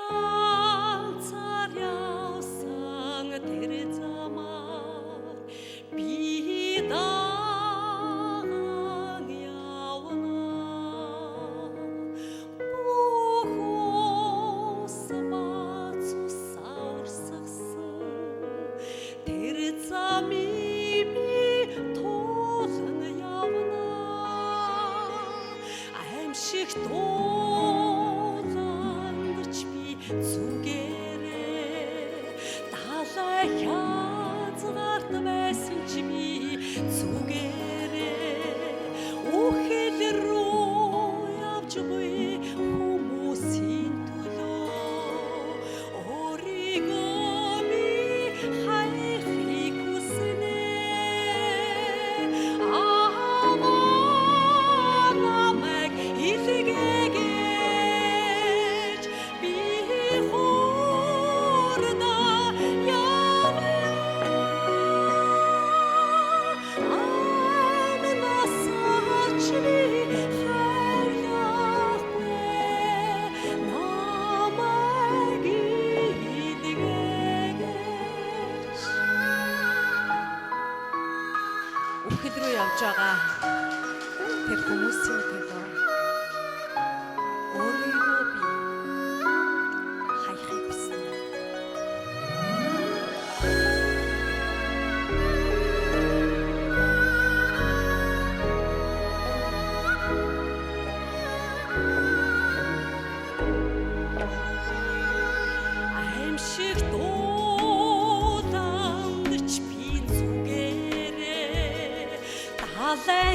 ганцаар явсан тэр замаар би даган явна. Бүх ус бац усарсагсан тэр замыг би тулан явна. Аимшиг дуулангч би зүгээрээ далай хязгаарт байсан ч би зүгээрээ үхэл рүү явж буй хүмүүсийн төлөө өөрийгөө би хайхыг хүснэ. Намайг илгээгээж би хурда явна. Амнасаач би хайрлахгүй намайг илгээгээж. Үхэл рүү явж байгаа тэр хүмүүсийн төлөө өөрийгөө би хайхыг хүснэ. Аимшиг дуулангч би зүгээрээ далай